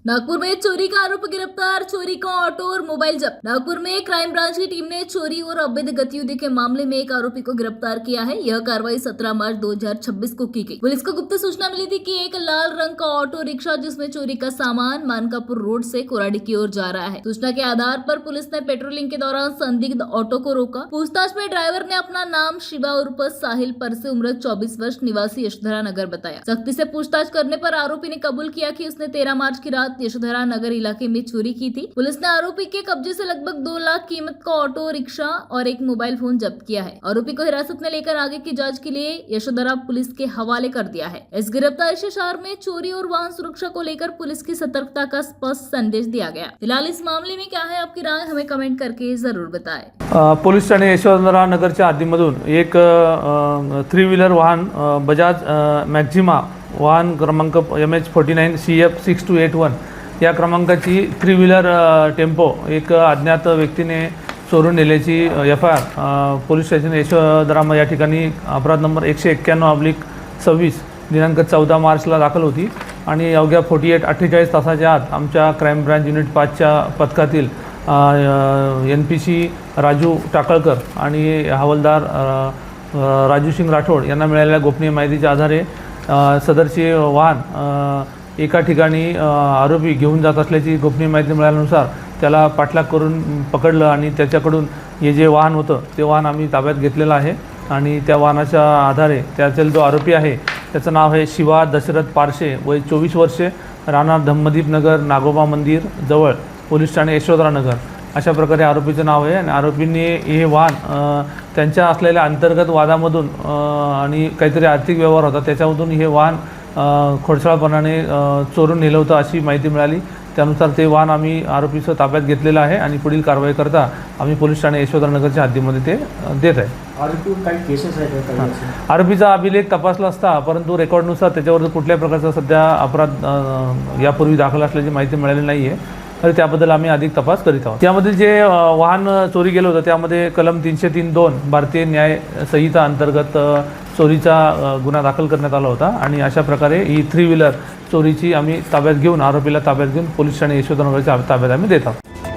नागपुर में चोरी का आरोपी गिरफ्तार, चोरी का ऑटो और मोबाइल जब्त। नागपुर में क्राइम ब्रांच की टीम ने चोरी और अवैध गतिविधि के मामले में एक आरोपी को गिरफ्तार किया है। यह कार्रवाई 17 मार्च 2026 को की गई। पुलिस को गुप्त सूचना मिली थी कि एक लाल रंग का ऑटो रिक्शा जिसमें चोरी का सामान मानकापुर रोड से कोराडी की ओर जा रहा है। सूचना के आधार पर पुलिस ने पेट्रोलिंग के दौरान संदिग्ध ऑटो को रोका। पूछताछ में ड्राइवर ने अपना नाम शिवा उर्फ साहिल परसे, उम्र 24 वर्ष, निवासी यशोधरा नगर बताया। सख्ती से पूछताछ करने पर आरोपी ने कबूल किया कि उसने 13 मार्च की रात यशोधरा नगर इलाके में चोरी की थी। पुलिस ने आरोपी के कब्जे से लगभग 2 लाख कीमत का ऑटो रिक्शा और एक मोबाइल फोन जब्त किया है। आरोपी को हिरासत में लेकर आगे की जांच के लिए यशोधरा पुलिस के हवाले कर दिया है। इस गिरफ्तारी से शहर में चोरी और वाहन सुरक्षा को लेकर पुलिस की सतर्कता का स्पष्ट संदेश दिया गया। फिलहाल इस मामले में क्या है आपकी राय, हमें कमेंट करके जरूर बताएं। पोलीस ठाणे यशोधरा नगरच्या हद्दीमधून एक 3 व्हीलर वाहन बजाज मॅक्झिमा वाहन क्रमांक MH49 CF 6281 या क्रमांकाची 3 व्हीलर टेम्पो एक अज्ञात व्यक्तीने चोरून नेल्याची FIR पोलीस स्टेशन यशोधरा या ठिकाणी अपराध नंबर 191/26 दिनांक 14 मार्चला दाखल होती आणि अवघ्या 48 तासाच्या आत आमच्या क्राईम ब्रांच युनिट 5च्या पथकातील NPC राजू टाकळकर आणि हवालदार राजू सिंग राठोड यांना मिळालेल्या गोपनीय माहितीच्या आधारे सदरचे वाहन एका ठिकाणी आरोपी घेऊन जात असल्याची गोपनीय माहिती मिळाल्यानुसार त्याला पाठलाग करून पकडलं आणि त्याच्याकडून हे जे वाहन होतं ते वाहन आम्ही ताब्यात घेतलेलं आहे आणि त्या वाहनाच्या आधारे त्यातील जो आरोपी आहे त्याचं नाव आहे शिवा दशरथ पारशे, वय 24 वर्षे, राहणार धम्मदीप नगर, नागोबा मंदिर जवळ, पोलीस ठाणे यशोधरा नगर अशा प्रकारे आरोपीचं नाव आहे। आणि आरोपींनी हे वाहन त्यांच्या असलेल्या अंतर्गत वादामधून आणि काहीतरी आर्थिक व्यवहार होता त्याच्यामधून हे वाहन खोडसाळपणाने चोरून नेलं होतं अशी माहिती मिळाली। त्यानुसार ते वाहन आम्ही आरोपीचं ताब्यात घेतलेलं आहे आणि पुढील कारवाई करता आम्ही पोलीस ठाणे यशोधरा नगरच्या हद्दीमध्ये ते देत आहे। आरोपीवर काही केसेस आहेत? आरोपीचा अभिलेख तपासला असता परंतु रेकॉर्डनुसार त्याच्यावर कुठल्याही प्रकारचा सध्या अपराध यापूर्वी दाखल असल्याची माहिती मिळाली नाही आहे, तर त्याबद्दल आम्ही अधिक तपास करीत आहोत। त्यामध्ये जे वाहन चोरी गेलं होतं त्यामध्ये कलम 303(2) भारतीय न्याय संहिता अंतर्गत चोरीचा गुन्हा दाखल करण्यात आला होता आणि अशा प्रकारे ही 3 व्हीलर चोरीची आम्ही ताब्यात घेऊन आरोपीला ताब्यात घेऊन पोलीस ठाणे यशोधरा नगरच्या ताब्यात आम्ही देत आहोत।